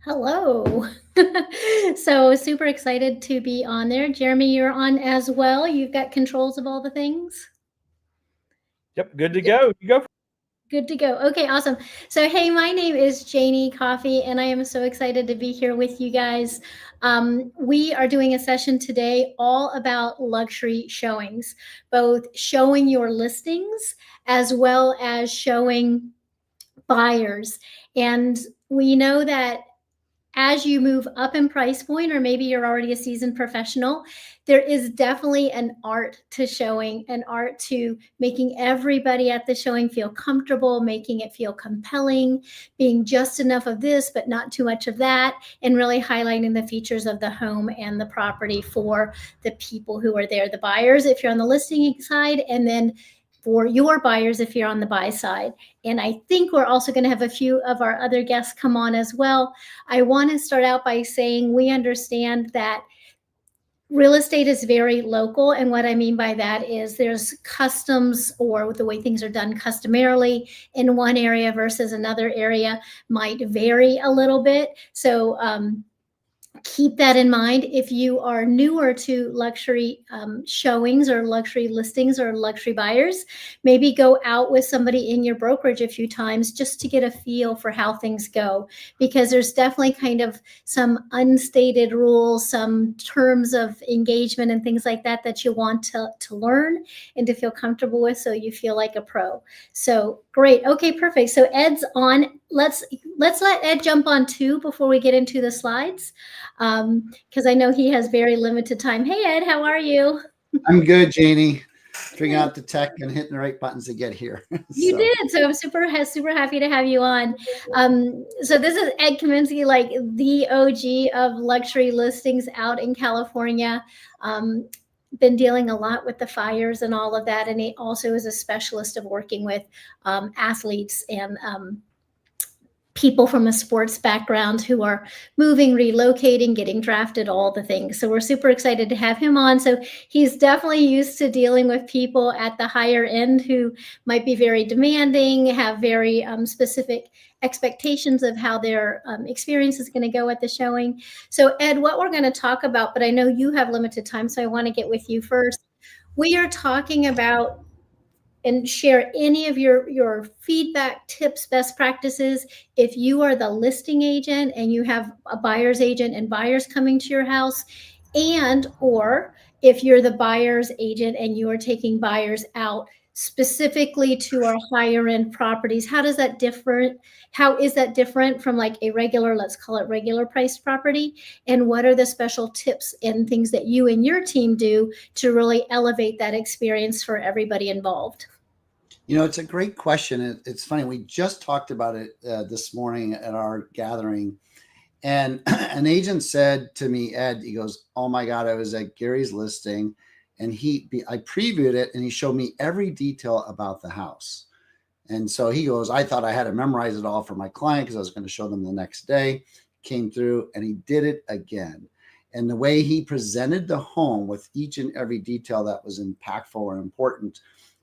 Hello. So super excited to be on there. Jeremy, you're on as well. You've got controls of all the things. Yep, good to go. You go. Good to go. Okay, awesome. So, hey, my name is Janie Coffey, and I am so excited to be here with you guys. We are doing a session today all about luxury showings, both showing your listings as well as showing buyers. And we know that as you move up in price point, or maybe you're already a seasoned professional, there is definitely an art to showing, an art to making everybody at the showing feel comfortable, making it feel compelling, being just enough of this, but not too much of that, and really highlighting the features of the home and the property for the people who are there, the buyers, if you're on the listing side, and then for your buyers if you're on the buy side. And I think we're also going to have a few of our other guests come on as well. I want to start out by saying we understand that real estate is very local. And what I mean by that is there's customs, or the way things are done customarily in one area versus another area might vary a little bit. So, keep that in mind. If you are newer to luxury showings or luxury listings or luxury buyers, maybe go out with somebody in your brokerage a few times just to get a feel for how things go, because there's definitely kind of some unstated rules, some terms of engagement and things like that that you want to learn and to feel comfortable with, so you feel like a pro. So great. Okay, perfect. So Ed's on. Let's let Ed jump on too before we get into the slides, because I know he has very limited time. Hey, Ed, how are you? I'm good, Janie. Figuring out the tech and hitting the right buttons to get here. You did. So I'm super happy to have you on. So this is Ed Kaminsky, like the OG of luxury listings out in California. Been dealing a lot with the fires and all of that. And he also is a specialist of working with athletes and people from a sports background who are moving, relocating, getting drafted, all the things. So we're super excited to have him on. So he's definitely used to dealing with people at the higher end who might be very demanding, have very specific expectations of how their experience is going to go at the showing. So Ed, what we're going to talk about, but I know you have limited time, so I want to get with you first. We are talking about and share any of your feedback, tips, best practices. If you are the listing agent and you have a buyer's agent and buyers coming to your house, and or if you're the buyer's agent and you are taking buyers out specifically to our higher end properties, how is that different from like a regular, let's call it regular priced property? And what are the special tips and things that you and your team do to really elevate that experience for everybody involved? You know, it's a great question. It's funny. We just talked about it this morning at our gathering. And an agent said to me, Ed, he goes, "Oh my God, I was at Gary's listing and I previewed it and he showed me every detail about the house." And so he goes, "I thought I had to memorize it all for my client because I was going to show them the next day." Came through and he did it again. And the way he presented the home with each and every detail that was impactful or important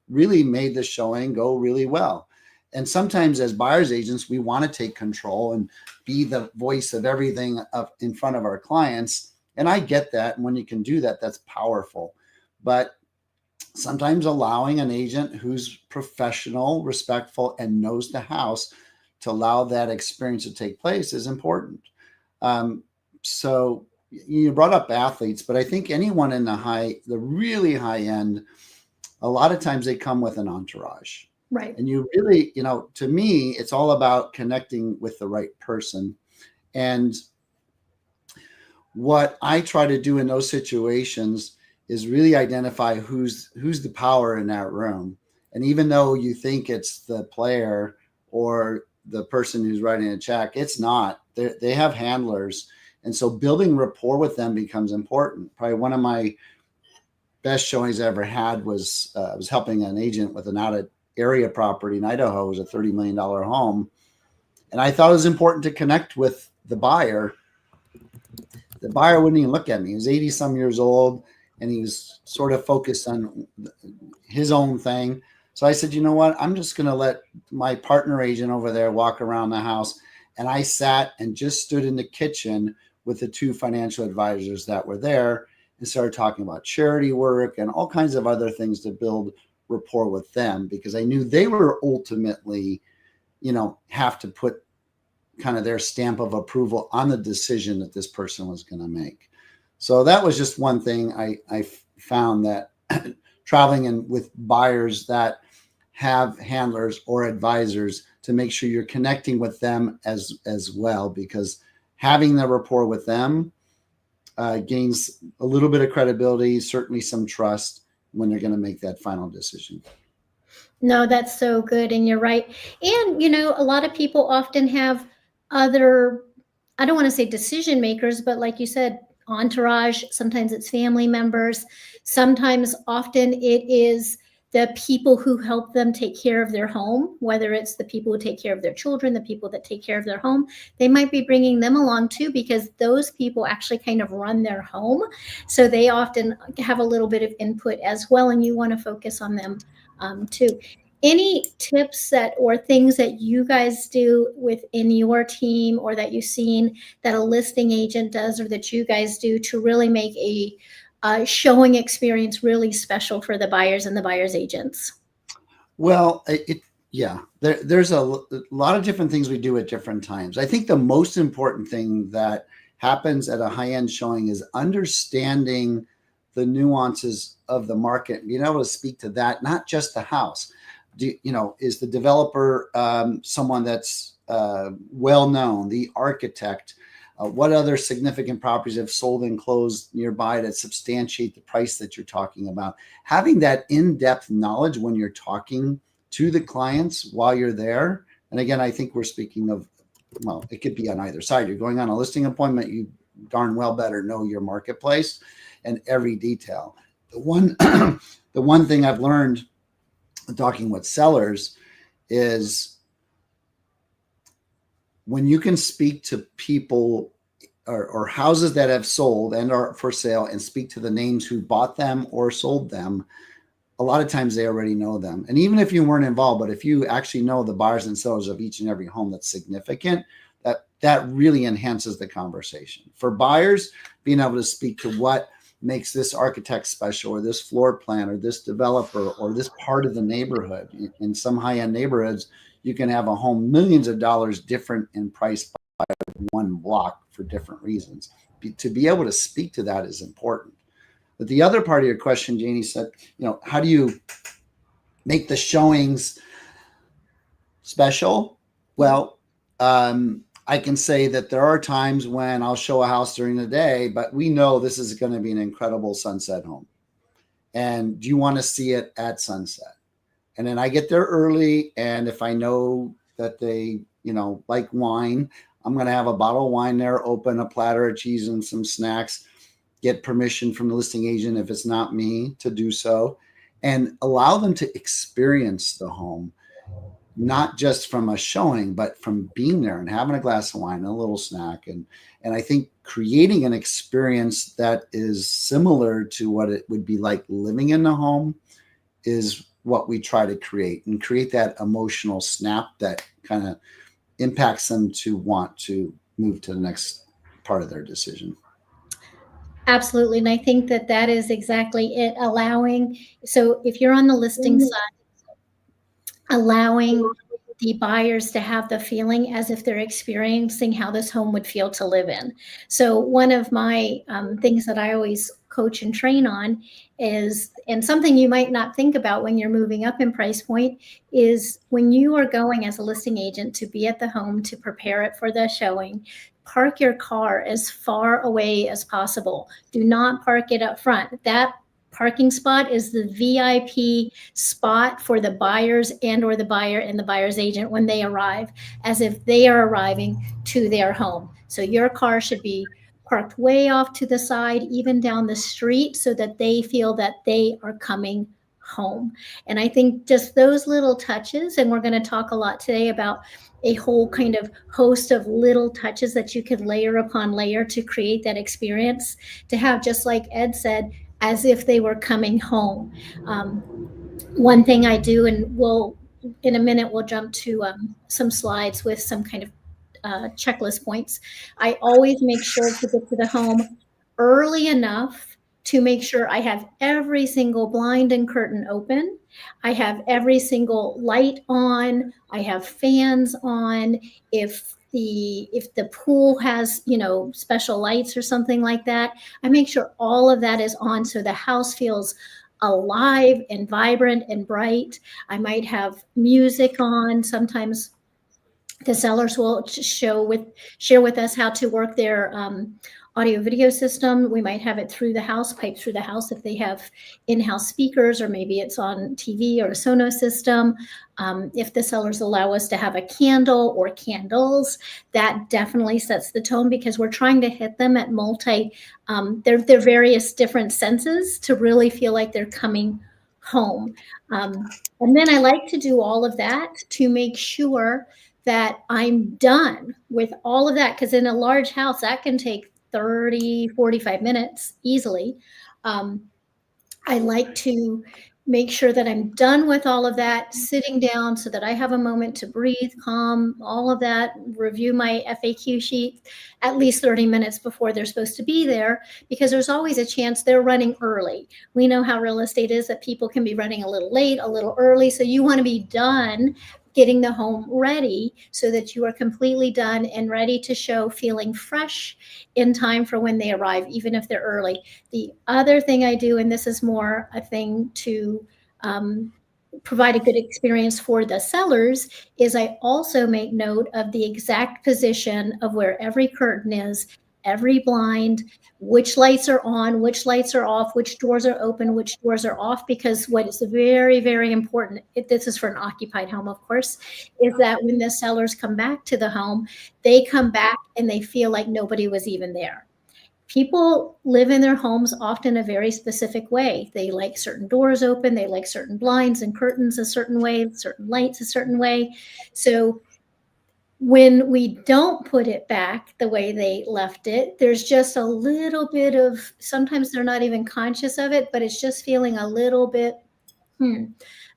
really made the showing go really well. And sometimes as buyer's agents, we want to take control and be the voice of everything up in front of our clients. And I get that. And when you can do that, that's powerful. But sometimes allowing an agent who's professional, respectful, and knows the house to allow that experience to take place is important. So you brought up athletes, but I think anyone in the really high end, a lot of times they come with an entourage. Right. And you really, to me, it's all about connecting with the right person. And what I try to do in those situations is really identify who's the power in that room. And even though you think it's the player or the person who's writing a check, it's not. They have handlers. And so building rapport with them becomes important. Probably one of my best showings I ever had was helping an agent with an out of area property in Idaho. It was a $30 million home. And I thought it was important to connect with the buyer. The buyer wouldn't even look at me. He was 80 some years old and he was sort of focused on his own thing. So I said, you know what? I'm just going to let my partner agent over there walk around the house And I sat and just stood in the kitchen with the two financial advisors that were there and started talking about charity work and all kinds of other things to build rapport with them, because I knew they were ultimately, have to put kind of their stamp of approval on the decision that this person was going to make. So that was just one thing I found, that traveling in with buyers that have handlers or advisors, to make sure you're connecting with them as well, because having the rapport with them gains a little bit of credibility, certainly some trust when they're going to make that final decision. No, that's so good. And you're right. And, a lot of people often have other, I don't want to say decision makers, but like you said, entourage. Sometimes it's family members. Sometimes, often it is the people who help them take care of their home, whether it's the people who take care of their children, the people that take care of their home. They might be bringing them along too, because those people actually kind of run their home. So they often have a little bit of input as well. And you want to focus on them too. Any tips or things that you guys do within your team, or that you've seen that a listing agent does, or that you guys do, to really make a showing experience really special for the buyers and the buyers agents? Well, there's a lot of different things we do at different times. I think the most important thing that happens at a high-end showing is understanding the nuances of the market, being able to speak to that, not just the house. Is the developer someone that's well known, the architect? What other significant properties have sold and closed nearby that substantiate the price that you're talking about? Having that in-depth knowledge when you're talking to the clients while you're there. And again, I think we're speaking of, well, it could be on either side. You're going on a listing appointment, you darn well better know your marketplace and every detail. The one thing I've learned talking with sellers is, when you can speak to people or houses that have sold and are for sale, and speak to the names who bought them or sold them, a lot of times they already know them. And even if you weren't involved, but if you actually know the buyers and sellers of each and every home that's significant, that really enhances the conversation. For buyers, being able to speak to what makes this architect special, or this floor plan, or this developer, or this part of the neighborhood. In some high-end neighborhoods, you can have a home millions of dollars different in price by one block for different reasons. To be able to speak to that is important. But the other part of your question, Janie, said, how do you make the showings special? Well, I can say that there are times when I'll show a house during the day, but we know this is going to be an incredible sunset home. And do you want to see it at sunset? And then I get there early. And if I know that they, like wine, I'm going to have a bottle of wine there, open a platter of cheese and some snacks, get permission from the listing agent, if it's not me, to do so, and allow them to experience the home. Not just from a showing, but from being there and having a glass of wine and a little snack. And I think creating an experience that is similar to what it would be like living in the home is what we try to create, and create that emotional snap that kind of impacts them to want to move to the next part of their decision. Absolutely. And I think that is exactly it. So if you're on the listing side, allowing the buyers to have the feeling as if they're experiencing how this home would feel to live in. So one of my things that I always coach and train on is, and something you might not think about when you're moving up in price point, is when you are going as a listing agent to be at the home to prepare it for the showing, park your car as far away as possible. Do not park it up front. That parking spot is the VIP spot for the buyers or the buyer and the buyer's agent when they arrive, as if they are arriving to their home. So your car should be parked way off to the side, even down the street, so that they feel that they are coming home. And I think just those little touches, and we're going to talk a lot today about a whole kind of host of little touches that you can layer upon layer to create that experience, to have, just like Ed said, as if they were coming home. One thing I do, and in a minute we'll jump to some slides with some kind of checklist points. I always make sure to get to the home early enough to make sure I have every single blind and curtain open. I have every single light on. I have fans on. If the pool has, special lights or something like that, I make sure all of that is on so the house feels alive and vibrant and bright. I might have music on. Sometimes the sellers will share with us how to work their audio video system. We might have it through the house, piped through the house if they have in-house speakers, or maybe it's on TV or a Sonos system. If the sellers allow us to have a candle or candles, that definitely sets the tone, because we're trying to hit them at their various different senses to really feel like they're coming home. And then I like to do all of that to make sure that I'm done with all of that, because in a large house, that can take 30, 45 minutes easily. I like to make sure that I'm done with all of that, sitting down so that I have a moment to breathe, calm, all of that, review my FAQ sheet at least 30 minutes before they're supposed to be there, because there's always a chance they're running early. We know how real estate is, that people can be running a little late, a little early. So you want to be done getting the home ready so that you are completely done and ready to show, feeling fresh in time for when they arrive, even if they're early. The other thing I do, and this is more a thing to provide a good experience for the sellers, is I also make note of the exact position of where every curtain is, every blind, which lights are on, which lights are off, which doors are open, which doors are off, because what is very, very important, this is for an occupied home, of course, is that when the sellers come back to the home, they come back and they feel like nobody was even there. People live in their homes often a very specific way. They like certain doors open, they like certain blinds and curtains a certain way, certain lights a certain way. So when we don't put it back the way they left it, there's just a little bit of, sometimes they're not even conscious of it, but it's just feeling a little bit,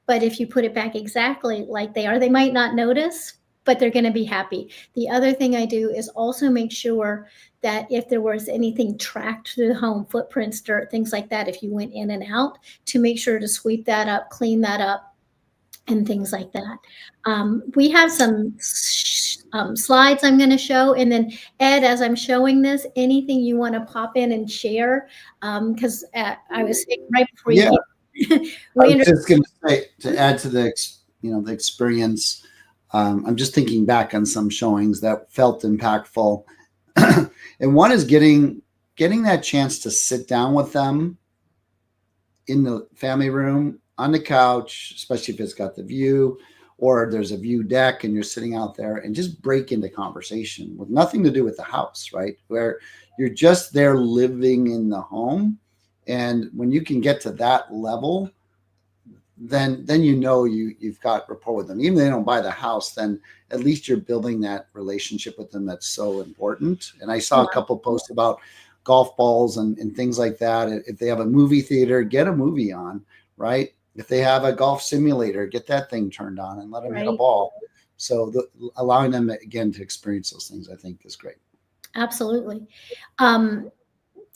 But if you put it back exactly like they are, they might not notice, but they're going to be happy. The other thing I do is also make sure that if there was anything tracked through the home, footprints, dirt, things like that, if you went in and out, to make sure to sweep that up, clean that up, and things like that. We have some slides I'm going to show. And then Ed, as I'm showing this, anything you want to pop in and share? Because I was saying right before Yeah. you I was just going to say, to add to the experience, I'm just thinking back on some showings that felt impactful. And one is getting that chance to sit down with them in the family room, on the couch, especially if it's got the view, or there's a view deck and you're sitting out there, and just break into conversation with nothing to do with the house, right? Where you're just there living in the home. And when you can get to that level, then you've got rapport with them. Even if they don't buy the house, then at least you're building that relationship with them that's so important. And I saw a couple posts about golf balls and things like that. If they have a movie theater, get a movie on, right? If they have a golf simulator, get that thing turned on and let them hit a ball. So allowing them, again, to experience those things, I think, is great. Absolutely.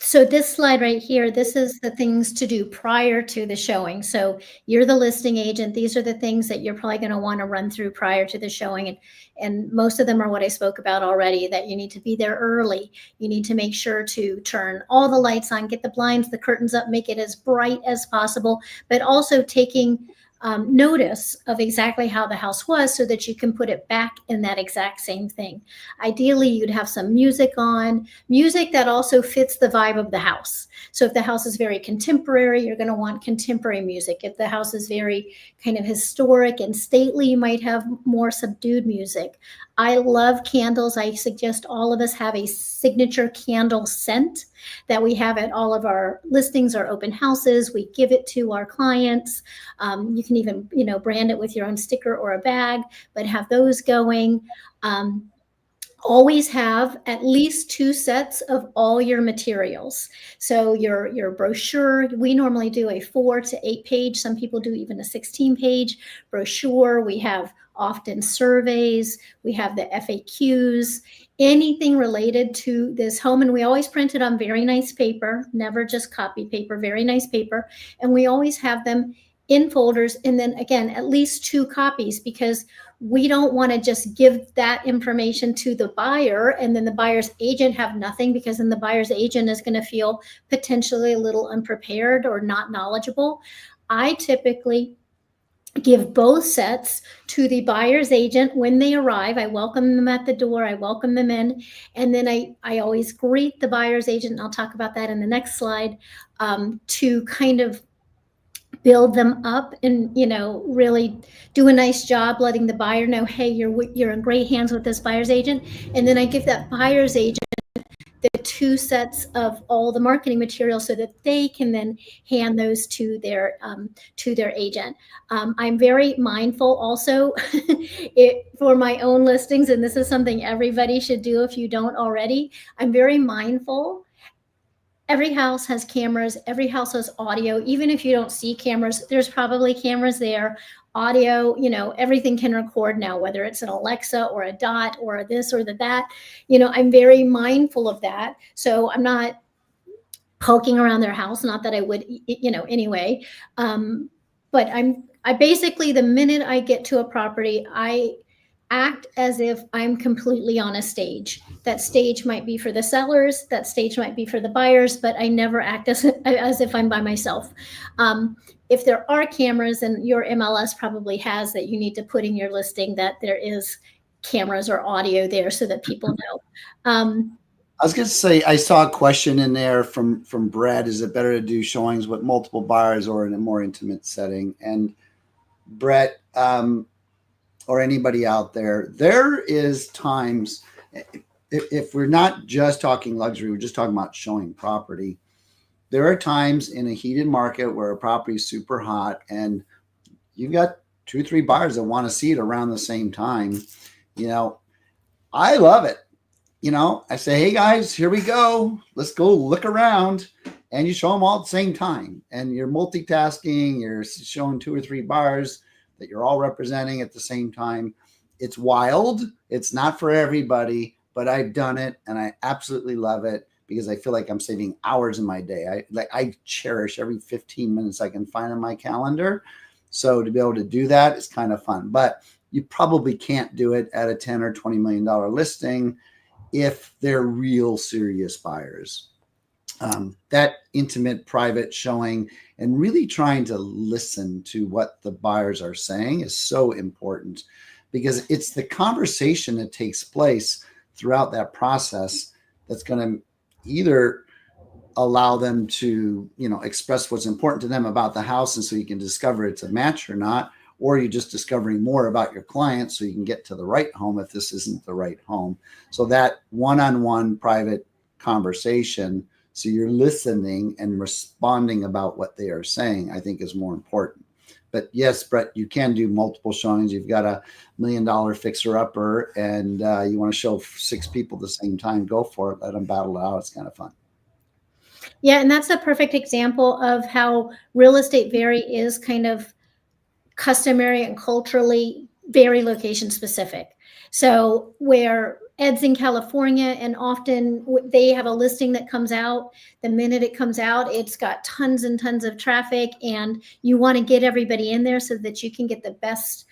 So this slide right here, this is the things to do prior to the showing. So you're the listing agent. These are the things that you're probably going to want to run through prior to the showing. And most of them are what I spoke about already, that you need to be there early. You need to make sure to turn all the lights on, get the blinds, the curtains up, make it as bright as possible, but also taking notice of exactly how the house was so that you can put it back in that exact same thing. Ideally, you'd have some music on, music that also fits the vibe of the house. So if the house is very contemporary, you're going to want contemporary music. If the house is very kind of historic and stately, you might have more subdued music. I love candles. I suggest all of us have a signature candle scent that we have at all of our listings or open houses. We give it to our clients. You can even, brand it with your own sticker or a bag, but have those going. Always have at least 2 sets of all your materials. So your brochure, we normally do a 4 to 8 page. Some people do even a 16 page brochure. We have often surveys, we have the FAQs, anything related to this home. And we always print it on very nice paper, never just copy paper, very nice paper. And we always have them in folders. And then again, at least 2 copies, because we don't want to just give that information to the buyer and then the buyer's agent have nothing, because then the buyer's agent is going to feel potentially a little unprepared or not knowledgeable. I typically give both sets to the buyer's agent when they arrive. I welcome them at the door. I welcome them in. And then I always greet the buyer's agent, and I'll talk about that in the next slide, to kind of build them up and, really do a nice job letting the buyer know, hey, you're in great hands with this buyer's agent. And then I give that buyer's agent the 2 sets of all the marketing material so that they can then hand those to their agent. I'm very mindful also for my own listings, and this is something everybody should do if you don't already. I'm very mindful. Every house has cameras, every house has audio. Even if you don't see cameras, there's probably cameras there. Audio, everything can record now, whether it's an Alexa or a Dot or this or that. I'm very mindful of that. So I'm not poking around their house, not that I would, anyway. But I basically, the minute I get to a property, I act as if I'm completely on a stage. That stage might be for the sellers, that stage might be for the buyers, but I never act as if I'm by myself. If there are cameras, and your MLS probably has that, you need to put in your listing that there is cameras or audio there so that people know. I was going to say, I saw a question in there from Brad. Is it better to do showings with multiple buyers or in a more intimate setting? And Brett, or anybody out there is times, if we're not just talking luxury, we're just talking about showing property. There are times in a heated market where a property is super hot and you've got 2 or 3 buyers that want to see it around the same time. I love it. I say, hey guys, here we go. Let's go look around. And you show them all at the same time. And you're multitasking. You're showing 2 or 3 buyers that you're all representing at the same time. It's wild. It's not for everybody, but I've done it and I absolutely love it because I feel like I'm saving hours in my day. I cherish every 15 minutes I can find on my calendar. So to be able to do that is kind of fun, but you probably can't do it at a $10 or $20 million listing if they're real serious buyers. That intimate private showing and really trying to listen to what the buyers are saying is so important, because it's the conversation that takes place throughout that process that's going to either allow them to, express what's important to them about the house, and so you can discover it's a match or not, or you're just discovering more about your client so you can get to the right home if this isn't the right home. So that one-on-one private conversation, so you're listening and responding about what they are saying, I think is more important. But yes, Brett, you can do multiple showings. You've got $1 million fixer-upper and you want to show 6 people at the same time, go for it. Let them battle it out. It's kind of fun. Yeah, and that's a perfect example of how real estate is kind of customary and culturally very location specific. So where Ed's in California, and often they have a listing that comes out, the minute it comes out, it's got tons and tons of traffic, and you want to get everybody in there so that you can get the best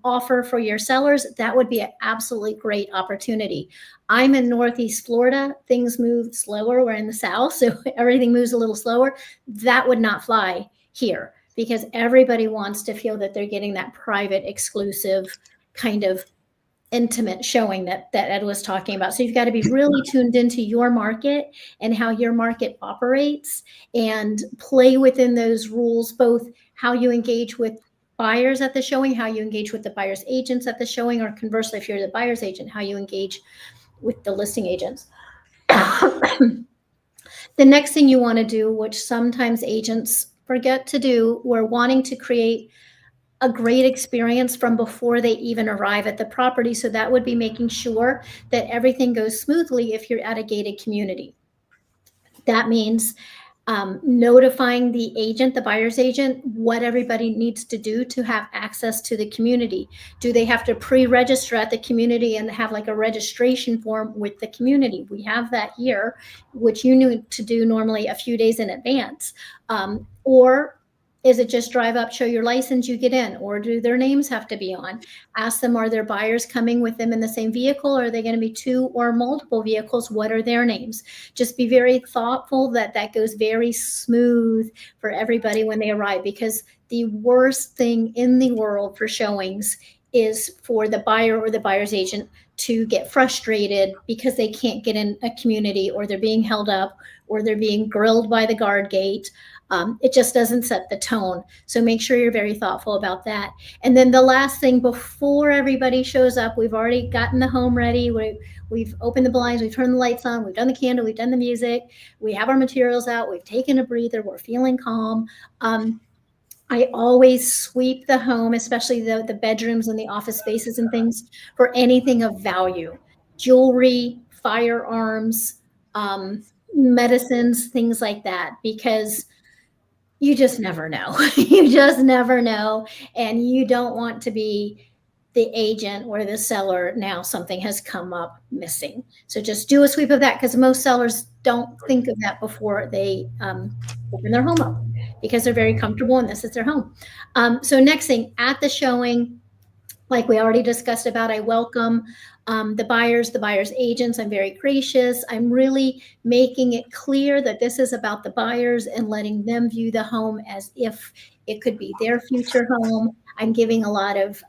offer for your sellers. That would be an absolutely great opportunity. I'm in Northeast Florida. Things move slower. We're in the South, so everything moves a little slower. That would not fly here, because everybody wants to feel that they're getting that private, exclusive, kind of intimate showing that Ed was talking about. So you've got to be really tuned into your market and how your market operates, and play within those rules, both how you engage with buyers at the showing, how you engage with the buyer's agents at the showing, or conversely, if you're the buyer's agent, how you engage with the listing agents. The next thing you want to do, which sometimes agents forget to do, we're wanting to create a great experience from before they even arrive at the property. So that would be making sure that everything goes smoothly if you're at a gated community. That means notifying the agent, the buyer's agent, what everybody needs to do to have access to the community. Do they have to pre-register at the community and have like a registration form with the community? We have that here, which you need to do normally a few days in advance. Or is it just drive up, show your license, you get in? Or do their names have to be on? Ask them, are their buyers coming with them in the same vehicle? Or are they going to be 2 or multiple vehicles? What are their names? Just be very thoughtful that that goes very smooth for everybody when they arrive, because the worst thing in the world for showings is for the buyer or the buyer's agent to get frustrated because they can't get in a community, or they're being held up, or they're being grilled by the guard gate. It just doesn't set the tone. So make sure you're very thoughtful about that. And then the last thing before everybody shows up, we've already gotten the home ready. We've opened the blinds, we've turned the lights on, we've done the candle, we've done the music, we have our materials out, we've taken a breather, we're feeling calm. I always sweep the home, especially the bedrooms and the office spaces and things, for anything of value: jewelry, firearms, medicines, things like that, because you just never know. You just never know. And you don't want to be the agent or the seller. Now something has come up missing. So just do a sweep of that, because most sellers don't think of that before they open their home up, because they're very comfortable and this is their home. So next thing, at the showing, like we already discussed about, I welcome the buyer's agents. I'm very gracious. I'm really making it clear that this is about the buyers and letting them view the home as if it could be their future home. I'm giving a lot of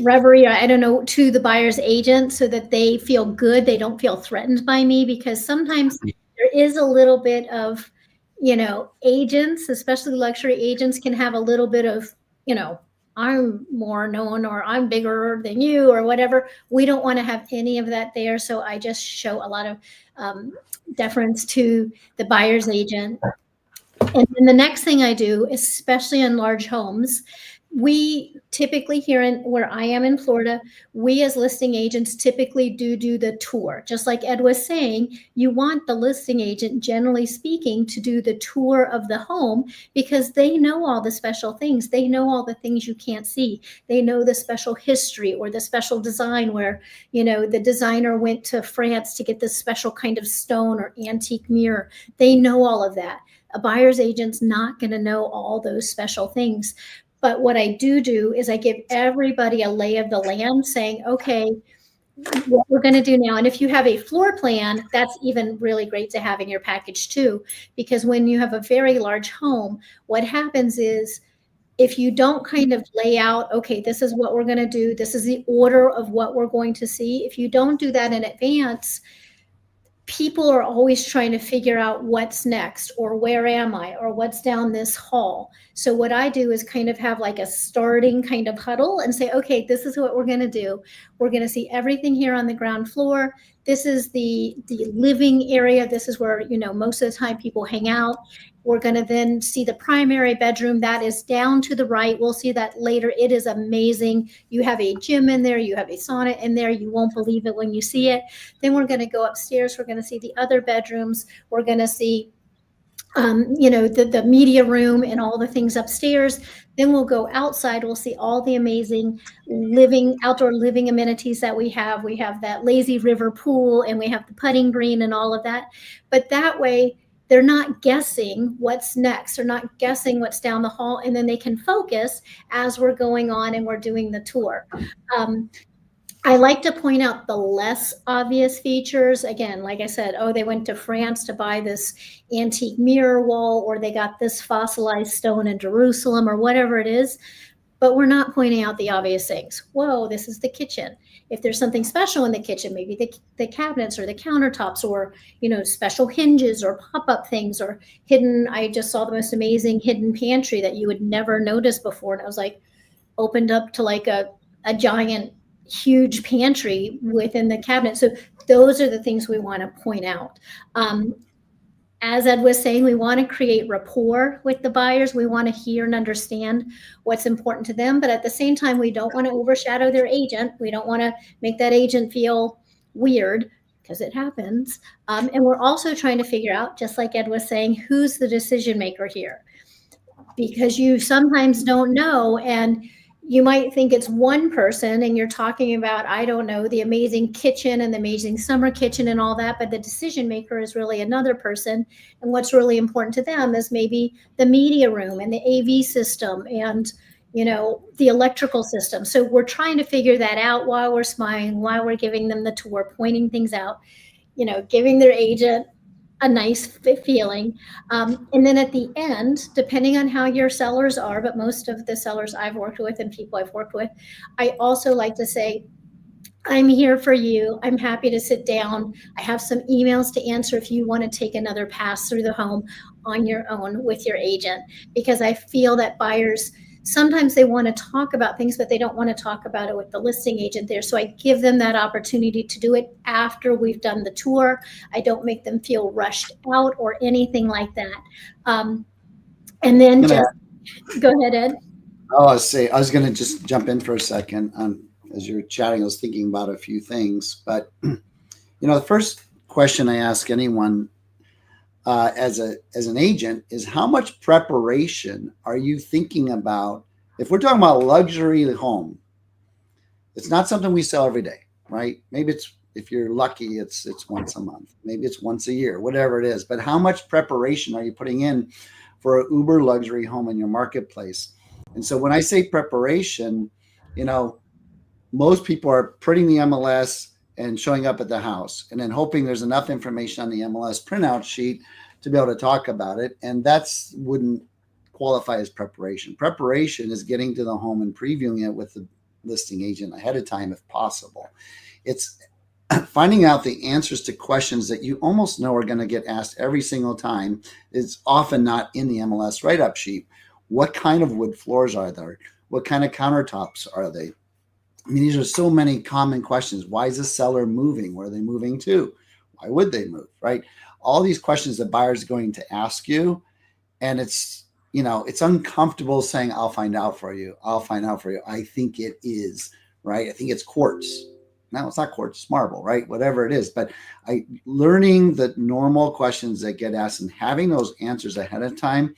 reverie, I don't know, to the buyer's agent, so that they feel good. They don't feel threatened by me, because sometimes there is a little bit of, agents, especially luxury agents, can have a little bit of, I'm more known, or I'm bigger than you, or whatever. We don't want to have any of that there. So I just show a lot of deference to the buyer's agent. And then the next thing I do, especially in large homes, we typically here where I am in Florida, we as listing agents typically do the tour. Just like Ed was saying, you want the listing agent, generally speaking, to do the tour of the home, because they know all the special things. They know all the things you can't see. They know the special history or the special design where, the designer went to France to get this special kind of stone or antique mirror. They know all of that. A buyer's agent's not going to know all those special things. But what I do is I give everybody a lay of the land, saying, okay, what we're going to do now. And if you have a floor plan, that's even really great to have in your package too, because when you have a very large home, what happens is, if you don't kind of lay out, okay, this is what we're going to do, this is the order of what we're going to see. If you don't do that in advance, people are always trying to figure out what's next, or where am I, or what's down this hall. So what I do is kind of have like a starting kind of huddle and say, okay, this is what we're going to do. We're going to see everything here on the ground floor. This is the living area. This is where, most of the time people hang out. We're going to then see the primary bedroom that is down to the right. We'll see that later. It is amazing. You have a gym in there. You have a sauna in there. You won't believe it when you see it. Then we're going to go upstairs. We're going to see the other bedrooms. We're going to see the media room and all the things upstairs. Then we'll go outside. We'll see all the amazing outdoor living amenities that we have. We have that lazy river pool, and we have the putting green and all of that. But that way, they're not guessing what's next. They're not guessing what's down the hall, and then they can focus as we're going on and we're doing the tour. I like to point out the less obvious features. Again, like I said, they went to France to buy this antique mirror wall, or they got this fossilized stone in Jerusalem, or whatever it is. But we're not pointing out the obvious things. Whoa, this is the kitchen. If there's something special in the kitchen, maybe the cabinets or the countertops, or, special hinges or pop-up things, or hidden. I just saw the most amazing hidden pantry that you would never notice before. And I was like, opened up to like a giant, huge pantry within the cabinet. So those are the things we want to point out. As Ed was saying, we want to create rapport with the buyers. We want to hear and understand what's important to them. But at the same time, we don't want to overshadow their agent. We don't want to make that agent feel weird. because it happens. And we're also trying to figure out, just like Ed was saying, who's the decision maker here, because you sometimes don't know. And you might think it's one person and you're talking about, I don't know, the amazing kitchen and the amazing summer kitchen and all that, but the decision maker is really another person. And what's really important to them is maybe the media room and the AV system and, you know, the electrical system. So we're trying to figure that out while we're smiling, while we're giving them the tour, pointing things out, you know, giving their agent a nice feeling. And then at the end, depending on how your sellers are, but most of the sellers I've worked with and people I've worked with, I also like to say, I'm here for you. I'm happy to sit down. I have some emails to answer if you want to take another pass through the home on your own with your agent, because I feel that buyers, sometimes they want to talk about things, but they don't want to talk about it with the listing agent there. So I give them that opportunity to do it after we've done the tour. I don't make them feel rushed out or anything like that. And then just go ahead, Ed. I was going to just jump in for a second. As you're chatting, I was thinking about a few things, but you know, the first question I ask anyone as an agent is, how much preparation are you thinking about? If we're talking about luxury home, it's not something we sell every day, right? Maybe it's, if you're lucky, it's once a month, maybe it's once a year, whatever it is. But how much preparation are you putting in for an uber luxury home in your marketplace? And so when I say preparation, you know, most people are printing the MLS and showing up at the house and then hoping there's enough information on the MLS printout sheet to be able to talk about it. And that's wouldn't qualify as preparation. Preparation is getting to the home and previewing it with the listing agent ahead of time, if possible. It's finding out the answers to questions that you almost know are going to get asked every single time. It's often not in the MLS write-up sheet. What kind of wood floors are there? What kind of countertops are they? I mean, these are so many common questions. Why is the seller moving? Where are they moving to? Why would they move, right? All these questions that buyers are going to ask you. And it's, you know, it's uncomfortable saying, I'll find out for you. I'll find out for you. I think it is, right? I think it's quartz. No, it's not quartz, it's marble, right? Whatever it is. But learning the normal questions that get asked and having those answers ahead of time,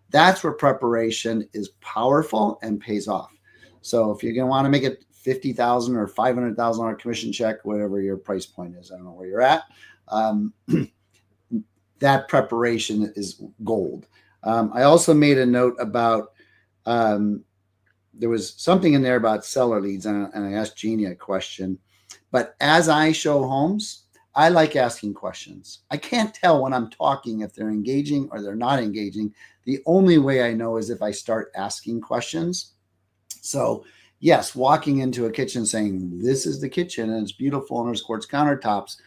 that's where preparation is powerful and pays off. So if you're going to want to make it $50,000 or $500,000 commission check, whatever your price point is, I don't know where you're at, that preparation is gold. I also made a note about, there was something in there about seller leads, and I asked Janie a question. But as I show homes, I like asking questions. I can't tell when I'm talking if they're engaging or they're not engaging. The only way I know is if I start asking questions. So yes, walking into a kitchen saying, this is the kitchen and it's beautiful and there's quartz countertops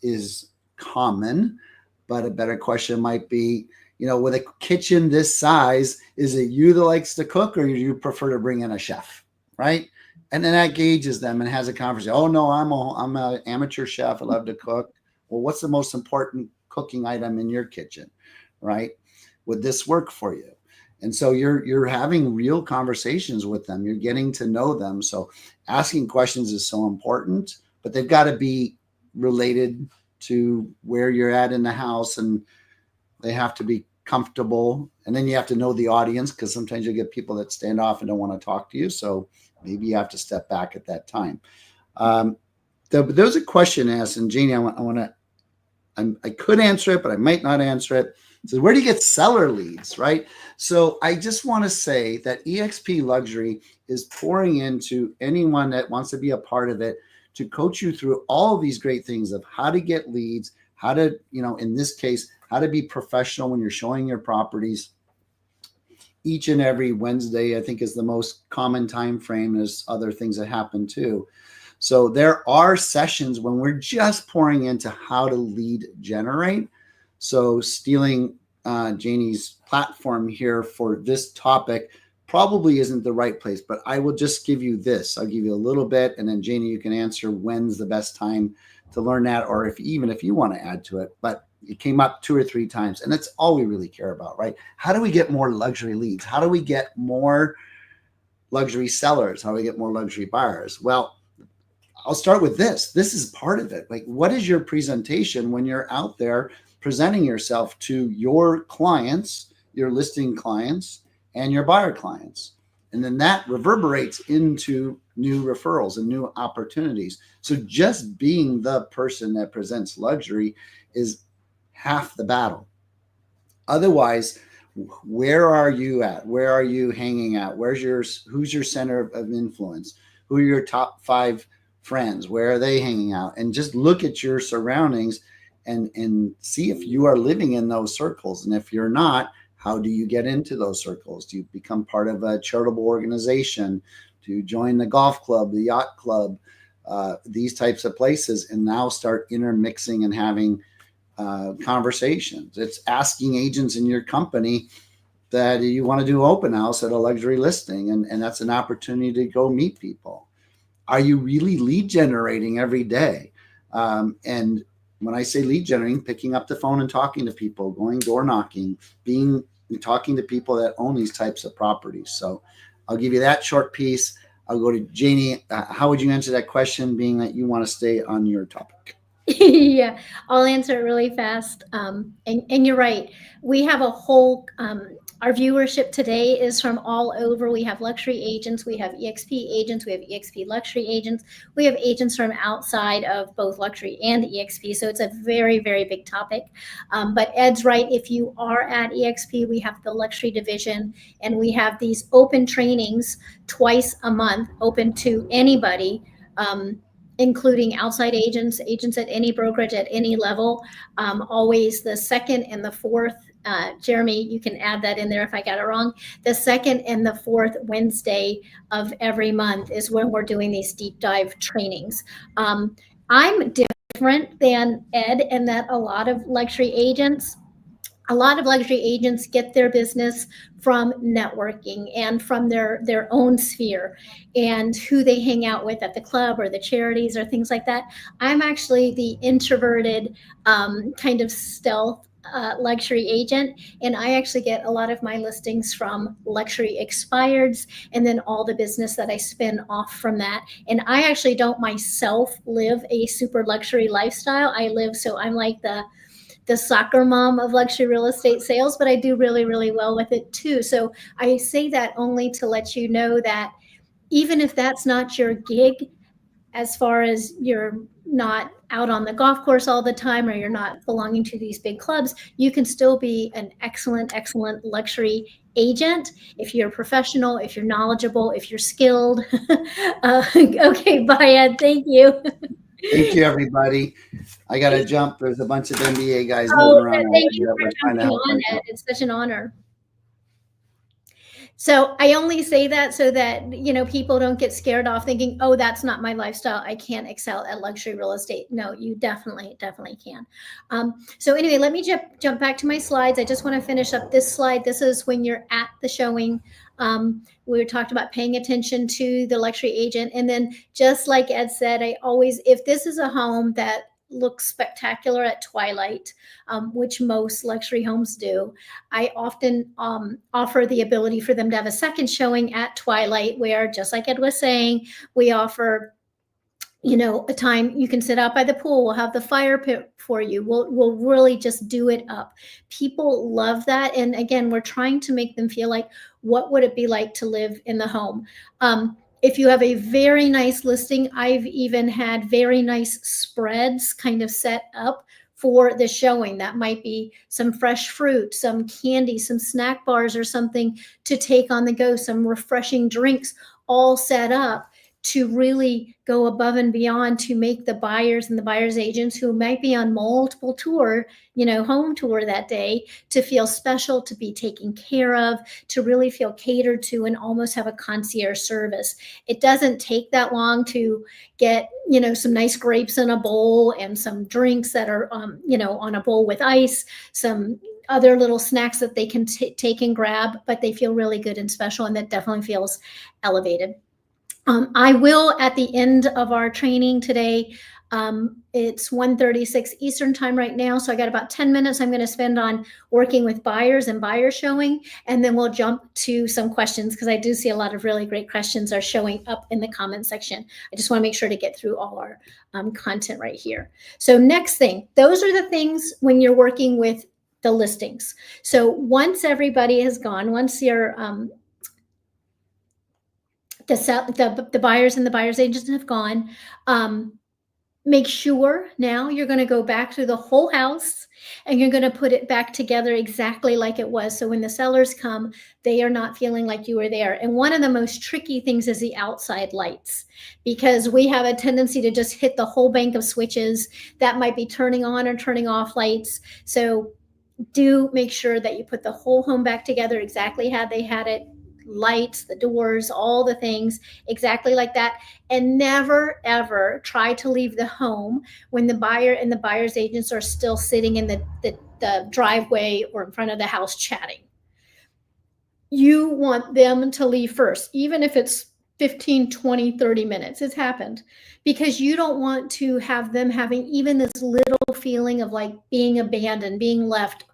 is common. But a better question might be, you know, with a kitchen this size, is it you that likes to cook or do you prefer to bring in a chef, right? And then that gauges them and has a conversation. Oh no, I'm an amateur chef. I love to cook. Well, what's the most important cooking item in your kitchen, right? Would this work for you? And so you're having real conversations with them. You're getting to know them. So asking questions is so important, but they've got to be related to where you're at in the house, and they have to be comfortable. And then you have to know the audience, because sometimes you get people that stand off and don't want to talk to you. So maybe you have to step back at that time. There was a question asked, and Janie, I could answer it, but I might not answer it. So where do you get seller leads, right? So I just want to say that eXp Luxury is pouring into anyone that wants to be a part of it to coach you through all of these great things of how to get leads, how to, you know, in this case, how to be professional when you're showing your properties. Each and every Wednesday, I think, is the most common time frame. There's other things that happen too. So there are sessions when we're just pouring into how to lead generate. So stealing Janie's platform here for this topic probably isn't the right place, but I will just give you this. I'll give you a little bit, and then Janie, you can answer when's the best time to learn that, or if you want to add to it. But it came up 2 or 3 times, and that's all we really care about, right? How do we get more luxury leads? How do we get more luxury sellers? How do we get more luxury buyers? Well, I'll start with this. This is part of it. Like, what is your presentation when you're out there presenting yourself to your clients, your listing clients, and your buyer clients? And then that reverberates into new referrals and new opportunities. So just being the person that presents luxury is half the battle. Otherwise, where are you at? Where are you hanging out? Who's your center of influence? Who are your top 5 friends? Where are they hanging out? And just look at your surroundings and see if you are living in those circles. And if you're not, how do you get into those circles? Do you become part of a charitable organization? Do you join the golf club, the yacht club, these types of places, and now start intermixing and having conversations? It's asking agents in your company that you want to do open house at a luxury listing, and that's an opportunity to go meet people. Are you really lead generating every day? And when I say lead generating, picking up the phone and talking to people, going door knocking, talking to people that own these types of properties. So I'll give you that short piece. I'll go to Janie. How would you answer that question, being that you want to stay on your topic? Yeah, I'll answer it really fast. And you're right. We have a whole, our viewership today is from all over. We have luxury agents, we have EXP agents, we have EXP luxury agents, we have agents from outside of both luxury and EXP. So it's a very, very big topic. But Ed's right. If you are at EXP, we have the luxury division, and we have these open trainings twice a month, open to anybody. Including outside agents, agents at any brokerage at any level, always the second and the fourth. Jeremy, you can add that in there if I got it wrong. The second and the fourth Wednesday of every month is when we're doing these deep dive trainings. I'm different than Ed in that a lot of luxury agents get their business from networking and from their own sphere and who they hang out with at the club or the charities or things like that. I'm actually the introverted kind of stealth luxury agent, and I actually get a lot of my listings from luxury expireds and then all the business that I spin off from that. And I actually don't myself live a super luxury lifestyle. I'm like the soccer mom of luxury real estate sales, but I do really, really well with it too. So I say that only to let you know that even if that's not your gig, as far as you're not out on the golf course all the time or you're not belonging to these big clubs, you can still be an excellent, excellent luxury agent if you're professional, if you're knowledgeable, if you're skilled. Okay, bye, Ed. Thank you. Thank you, everybody. I got to jump. There's a bunch of NBA guys moving around. Thank you for jumping on, Ed. It's such an honor. So I only say that so that, people don't get scared off thinking, oh, that's not my lifestyle. I can't excel at luxury real estate. No, you definitely can. So anyway, let me jump back to my slides. I just want to finish up this slide. This is when you're at the showing. We talked about paying attention to the luxury agent. And then just like Ed said, if this is a home that looks spectacular at twilight, which most luxury homes do, I often offer the ability for them to have a second showing at twilight where, just like Ed was saying, we offer a time you can sit out by the pool. We'll have the fire pit for you. We'll really just do it up. People love that. And again, we're trying to make them feel like, what would it be like to live in the home? If you have a very nice listing, I've even had very nice spreads kind of set up for the showing. That might be some fresh fruit, some candy, some snack bars or something to take on the go, some refreshing drinks all set up to really go above and beyond to make the buyers and the buyers agents who might be on multiple home tour that day, to feel special, to be taken care of, to really feel catered to, and almost have a concierge service. It doesn't take that long to get, some nice grapes in a bowl and some drinks that are, on a bowl with ice, some other little snacks that they can take and grab, but they feel really good and special, and that definitely feels elevated. I will, at the end of our training today, it's 1:36 Eastern time right now, so I got about 10 minutes I'm going to spend on working with buyers and buyer showing, and then we'll jump to some questions, because I do see a lot of really great questions are showing up in the comment section. I just want to make sure to get through all our content right here. So next thing, those are the things when you're working with the listings. So once everybody has gone, once your the buyers and the buyer's agents have gone, make sure now you're going to go back through the whole house and you're going to put it back together exactly like it was. So when the sellers come, they are not feeling like you were there. And one of the most tricky things is the outside lights, because we have a tendency to just hit the whole bank of switches that might be turning on or turning off lights. So do make sure that you put the whole home back together exactly how they had it, lights, the doors, all the things exactly like that. And never ever try to leave the home when the buyer and the buyer's agents are still sitting in the driveway or in front of the house chatting. You want them to leave first, even if it's 15, 20, 30 minutes. It's happened, because you don't want to have them having even this little feeling of like being abandoned, being left.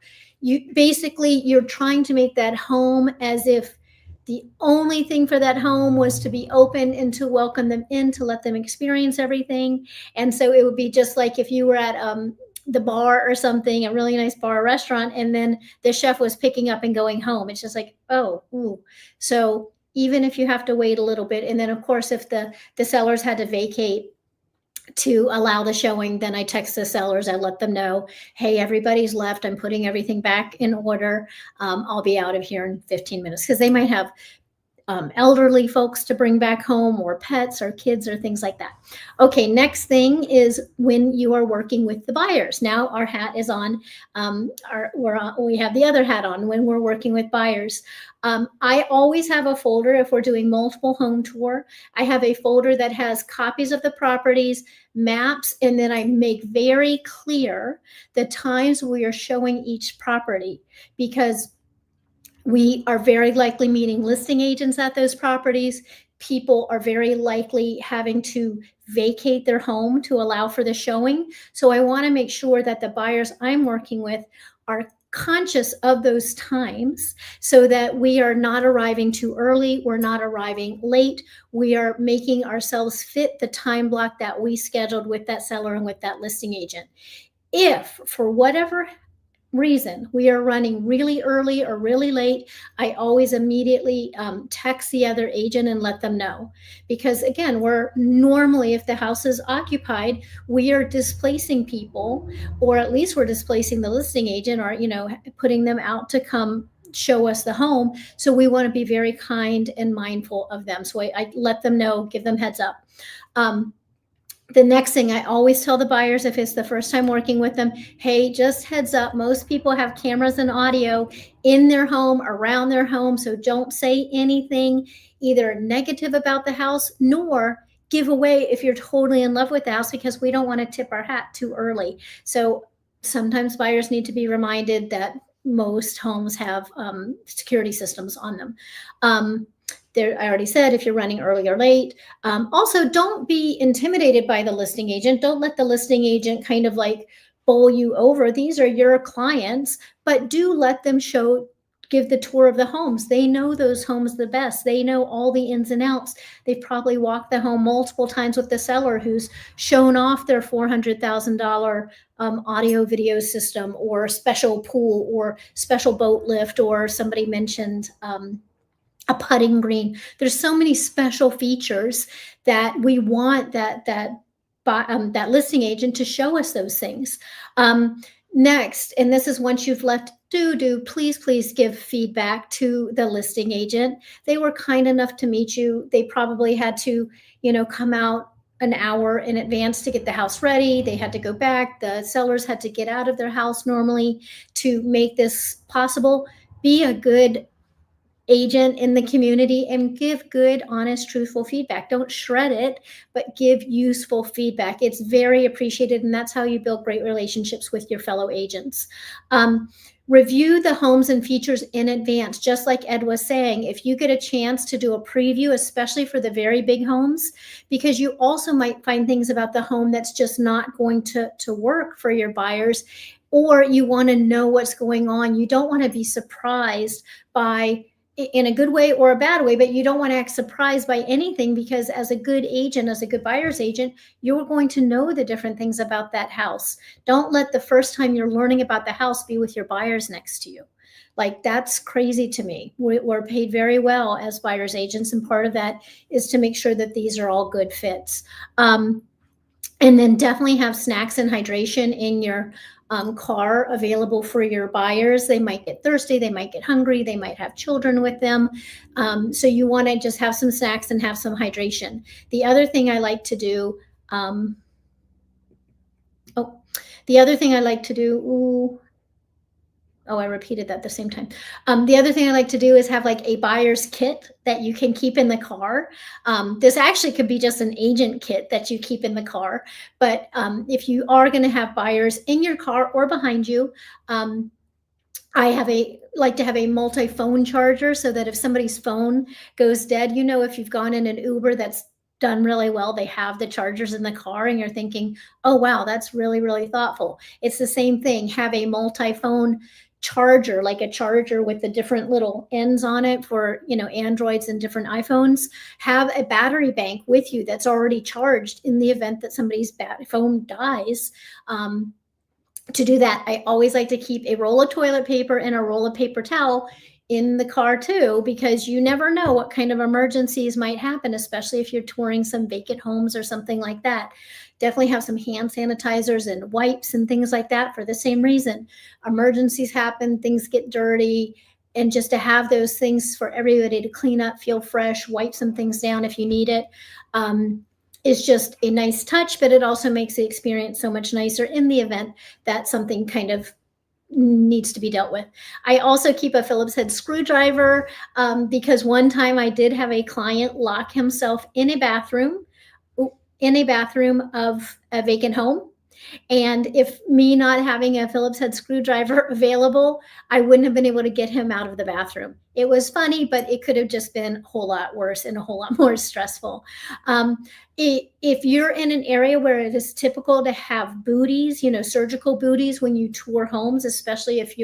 You're trying to make that home as if the only thing for that home was to be open and to welcome them in, to let them experience everything. And so it would be just like if you were at the bar or something, a really nice bar or restaurant, and then the chef was picking up and going home. It's just like, oh, ooh. So even if you have to wait a little bit, and then of course, if the sellers had to vacate to allow the showing, then I text the sellers, I let them know, hey, everybody's left, I'm putting everything back in order. I'll be out of here in 15 minutes, because they might have elderly folks to bring back home, or pets or kids or things like that. Okay, next thing is when you are working with the buyers. Now our hat is on, we have the other hat on when we're working with buyers. I always have a folder if we're doing multiple home tour. I have a folder that has copies of the properties, maps, and then I make very clear the times we are showing each property, because we are very likely meeting listing agents at those properties. People are very likely having to vacate their home to allow for the showing. So I want to make sure that the buyers I'm working with are conscious of those times, so that we are not arriving too early, we're not arriving late, we are making ourselves fit the time block that we scheduled with that seller and with that listing agent. If for whatever reason we are running really early or really late, I always immediately text the other agent and let them know, because again, we're normally, if the house is occupied, we are displacing people, or at least we're displacing the listing agent, or putting them out to come show us the home. So we want to be very kind and mindful of them. So I let them know, give them heads up. The next thing I always tell the buyers, if it's the first time working with them, hey, just heads up, most people have cameras and audio in their home, around their home, so don't say anything either negative about the house, nor give away if you're totally in love with the house, because we don't want to tip our hat too early. So sometimes buyers need to be reminded that most homes have security systems on them. I already said, if you're running early or late. Also, don't be intimidated by the listing agent. Don't let the listing agent kind of like bowl you over. These are your clients, but do let them give the tour of the homes. They know those homes the best. They know all the ins and outs. They've probably walked the home multiple times with the seller who's shown off their $400,000 audio video system, or special pool, or special boat lift, or somebody mentioned a putting green. There's so many special features that we want that listing agent to show us those things. Next, and this is once you've left, please give feedback to the listing agent. They were kind enough to meet you. They probably had to, come out an hour in advance to get the house ready. They had to go back. The sellers had to get out of their house normally to make this possible. Be a good agent in the community and give good, honest, truthful feedback. Don't shred it, but give useful feedback. It's very appreciated, and that's how you build great relationships with your fellow agents. Review the homes and features in advance, just like Ed was saying. If you get a chance to do a preview, especially for the very big homes, because you also might find things about the home that's just not going to work for your buyers, or you want to know what's going on. You don't want to be surprised by, in a good way or a bad way, but you don't want to act surprised by anything, because as a good agent, as a good buyer's agent, you're going to know the different things about that house. Don't let the first time you're learning about the house be with your buyers next to you. Like, that's crazy to me. We're paid very well as buyer's agents, and part of that is to make sure that these are all good fits. And then definitely have snacks and hydration in your car available for your buyers. They might get thirsty, they might get hungry, they might have children with them. So you want to just have some snacks and have some hydration. The other thing I like to do, I repeated that at the same time. The other thing I like to do is have like a buyer's kit that you can keep in the car. This actually could be just an agent kit that you keep in the car. But if you are going to have buyers in your car or behind you, I like to have a multi-phone charger, so that if somebody's phone goes dead, if you've gone in an Uber that's done really well, they have the chargers in the car, and you're thinking, oh wow, that's really, really thoughtful. It's the same thing. Have a multi-phone charger, like a charger with the different little ends on it for Androids and different iPhones. Have a battery bank with you that's already charged in the event that somebody's phone dies. To do that, I always like to keep a roll of toilet paper and a roll of paper towel in the car too, because you never know what kind of emergencies might happen, especially if you're touring some vacant homes or something like that. Definitely have some hand sanitizers and wipes and things like that for the same reason. Emergencies happen, things get dirty, and just to have those things for everybody to clean up, feel fresh, wipe some things down if you need it. Is just a nice touch, but it also makes the experience so much nicer in the event that something kind of needs to be dealt with. I also keep a Phillips head screwdriver because one time I did have a client lock himself in a bathroom of a vacant home. And if me not having a Phillips head screwdriver available, I wouldn't have been able to get him out of the bathroom. It was funny, but it could have just been a whole lot worse and a whole lot more stressful. If you're in an area where it is typical to have booties, surgical booties when you tour homes, especially if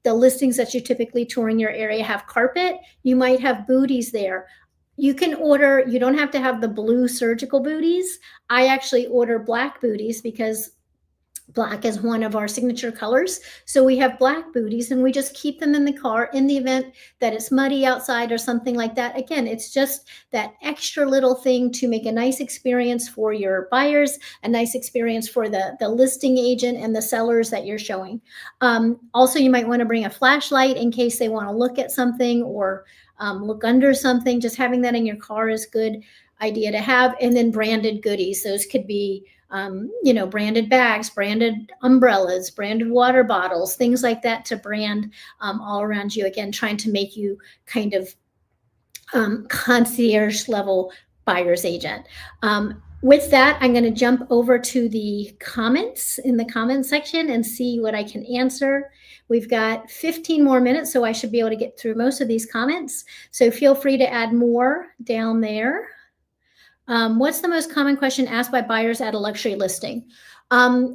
the listings that you typically tour in your area have carpet, you might have booties there. You can order, you don't have to have the blue surgical booties. I actually order black booties because black is one of our signature colors. So we have black booties, and we just keep them in the car in the event that it's muddy outside or something like that. Again, it's just that extra little thing to make a nice experience for your buyers, a nice experience for the listing agent and the sellers that you're showing. Also, you might want to bring a flashlight in case they want to look at something or look under something. Just having that in your car is a good idea to have. And then branded goodies. Those could be branded bags, branded umbrellas, branded water bottles, things like that to brand all around you. Again, trying to make you kind of concierge level buyer's agent. With that, I'm going to jump over to the comments in the comment section and see what I can answer. We've got 15 more minutes, so I should be able to get through most of these comments. So feel free to add more down there. What's the most common question asked by buyers at a luxury listing?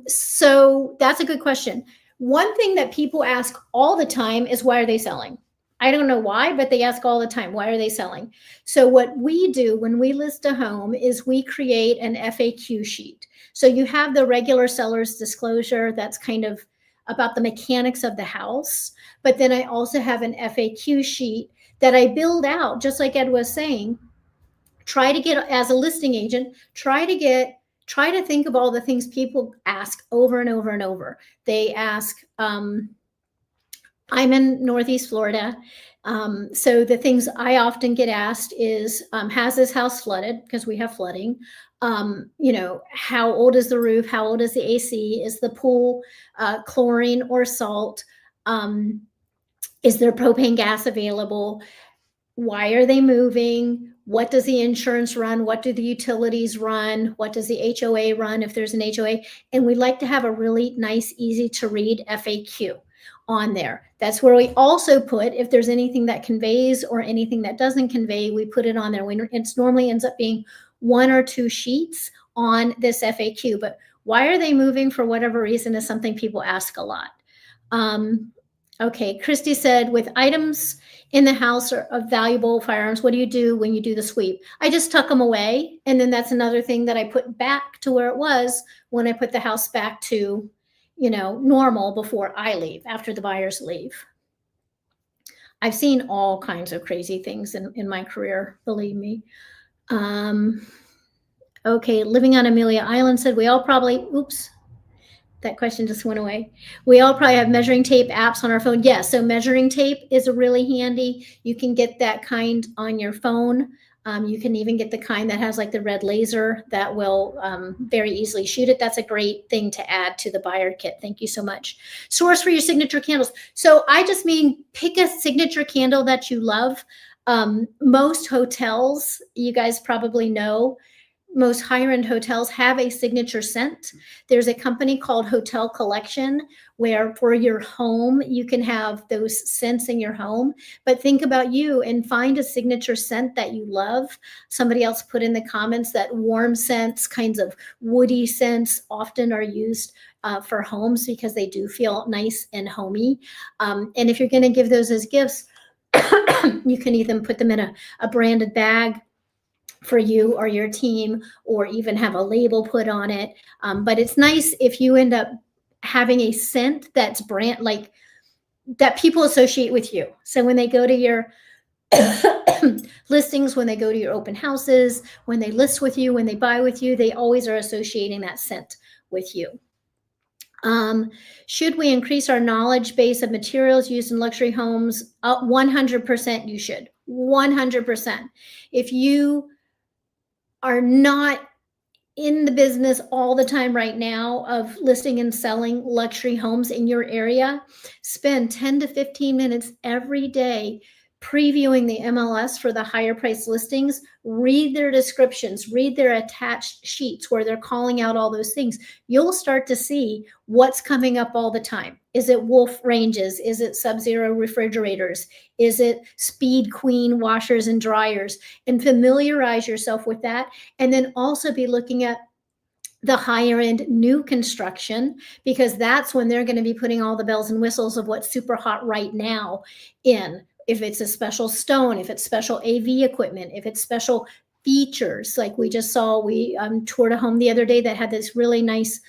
So that's a good question. One thing that people ask all the time is, why are they selling? I don't know why, but they ask all the time, why are they selling? So what we do when we list a home is we create an FAQ sheet. So you have the regular seller's disclosure that's kind of about the mechanics of the house. But then I also have an FAQ sheet that I build out, just like Ed was saying. Try to get, as a listing agent, try to think of all the things people ask over and over and over. They ask, I'm in Northeast Florida. So the things I often get asked is, has this house flooded? Because we have flooding. How old is the roof? How old is the AC? Is the pool chlorine or salt? Is there propane gas available? Why are they moving? What does the insurance run? What do the utilities run? What does the HOA run if there's an HOA? And we like to have a really nice, easy to read FAQ. on there. That's where we also put, if there's anything that conveys or anything that doesn't convey, we put it on there. It normally ends up being 1 or 2 sheets on this FAQ. But why are they moving for whatever reason is something people ask a lot. Okay, Christy said, with items in the house of valuable firearms, what do you do when you do the sweep? I just tuck them away. And then that's another thing that I put back to where it was when I put the house back to, normal before I leave, after the buyers leave. I've seen all kinds of crazy things in my career, believe me. Okay, living on Amelia Island said, we all probably, oops, that question just went away. We all probably have measuring tape apps on our phone. Yes, so measuring tape is really handy. You can get that kind on your phone. You can even get the kind that has like the red laser that will very easily shoot it. That's a great thing to add to the buyer kit. Thank you so much. Source for your signature candles. So I just mean pick a signature candle that you love. Most hotels, you guys probably know, most higher-end hotels have a signature scent. There's a company called Hotel Collection where for your home, you can have those scents in your home. But think about you and find a signature scent that you love. Somebody else put in the comments that warm scents, kinds of woody scents often are used for homes because they do feel nice and homey. And if you're going to give those as gifts, you can either put them in a branded bag for you or your team, or even have a label put on it. But it's nice if you end up having a scent that's brand, like that people associate with you. So when they go to your listings, when they go to your open houses, when they list with you, when they buy with you, they always are associating that scent with you. Should we increase our knowledge base of materials used in luxury homes? 100% you should. 100%. If you are not in the business all the time right now of listing and selling luxury homes in your area, spend 10 to 15 minutes every day previewing the MLS for the higher price listings. Read their descriptions, read their attached sheets where they're calling out all those things. You'll start to see what's coming up all the time. Is it Wolf ranges? Is it Sub-Zero refrigerators? Is it Speed Queen washers and dryers? And familiarize yourself with that. And then also be looking at the higher end new construction, because that's when they're going to be putting all the bells and whistles of what's super hot right now in. If it's a special stone, if it's special AV equipment, if it's special features, like we just saw, we toured a home the other day that had this really nice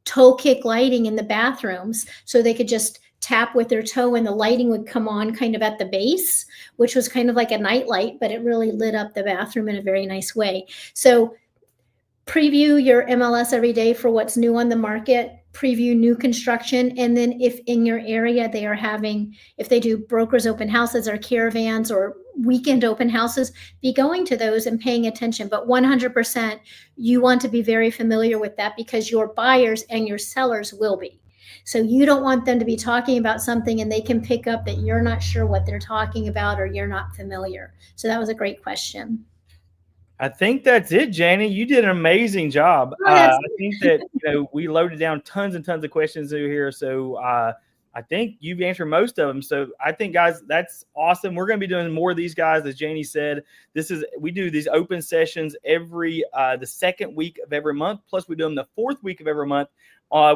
toe kick lighting in the bathrooms, so they could just tap with their toe and the lighting would come on kind of at the base, which was kind of like a night light, but it really lit up the bathroom in a very nice way. So preview your MLS every day for what's new on the market, preview new construction, and then if in your area they are having, if they do brokers open houses or caravans or weekend open houses, be going to those and paying attention. But 100%, you want to be very familiar with that, because your buyers and your sellers will be. So you don't want them to be talking about something and they can pick up that you're not sure what they're talking about or you're not familiar. So that was a great question. I think that's it, Janie. You did an amazing job. I think that we loaded down tons and tons of questions over here. So I think you've answered most of them. So I think, guys, that's awesome. We're going to be doing more of these, guys. As Janie said, we do these open sessions every the second week of every month. Plus, we do them the fourth week of every month.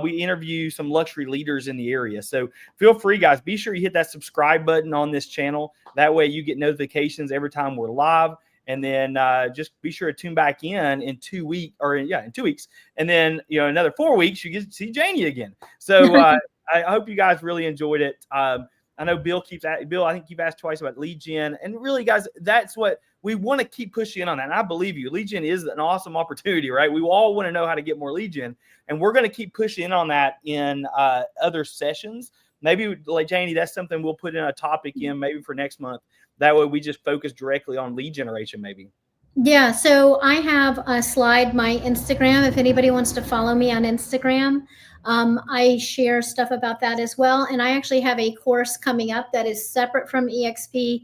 We interview some luxury leaders in the area. So feel free, guys. Be sure you hit that subscribe button on this channel. That way you get notifications every time we're live. And then just be sure to tune back in 2 weeks, in 2 weeks. And then, another 4 weeks, you get to see Janie again. So I hope you guys really enjoyed it. I know Bill, I think you've asked twice about lead gen. And really, guys, that's what we want to keep pushing in on that. And I believe you. Lead gen is an awesome opportunity, right? We all want to know how to get more lead gen. And we're going to keep pushing in on that in other sessions. Maybe, like Janie, that's something we'll put in a topic in maybe for next month. That way we just focus directly on lead generation maybe. Yeah, so I have a slide, my Instagram, if anybody wants to follow me on Instagram. I share stuff about that as well. And I actually have a course coming up that is separate from EXP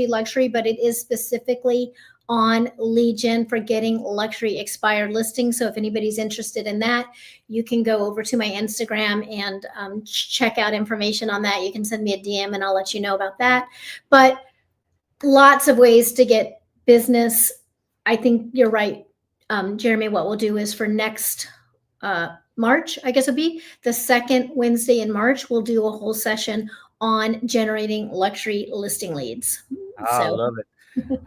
Luxury, but it is specifically on lead gen for getting luxury expired listings. So if anybody's interested in that, you can go over to my Instagram and check out information on that. You can send me a DM and I'll let you know about that. But lots of ways to get business. I think you're right, Jeremy. What we'll do is for next March, I guess it'll be the second Wednesday in March, we'll do a whole session on generating luxury listing leads. I love it.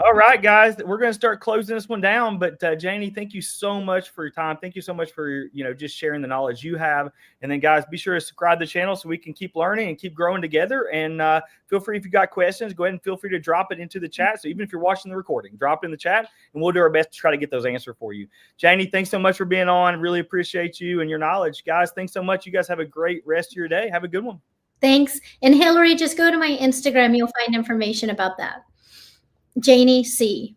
All right, guys, we're going to start closing this one down. But Janie, thank you so much for your time. Thank you so much for just sharing the knowledge you have. And then, guys, be sure to subscribe to the channel so we can keep learning and keep growing together. And feel free, if you got questions, go ahead and feel free to drop it into the chat. So even if you're watching the recording, drop it in the chat, and we'll do our best to try to get those answered for you. Janie, thanks so much for being on. Really appreciate you and your knowledge, guys. Thanks so much. You guys have a great rest of your day. Have a good one. Thanks. And Hillary, just go to my Instagram. You'll find information about that. Janie C.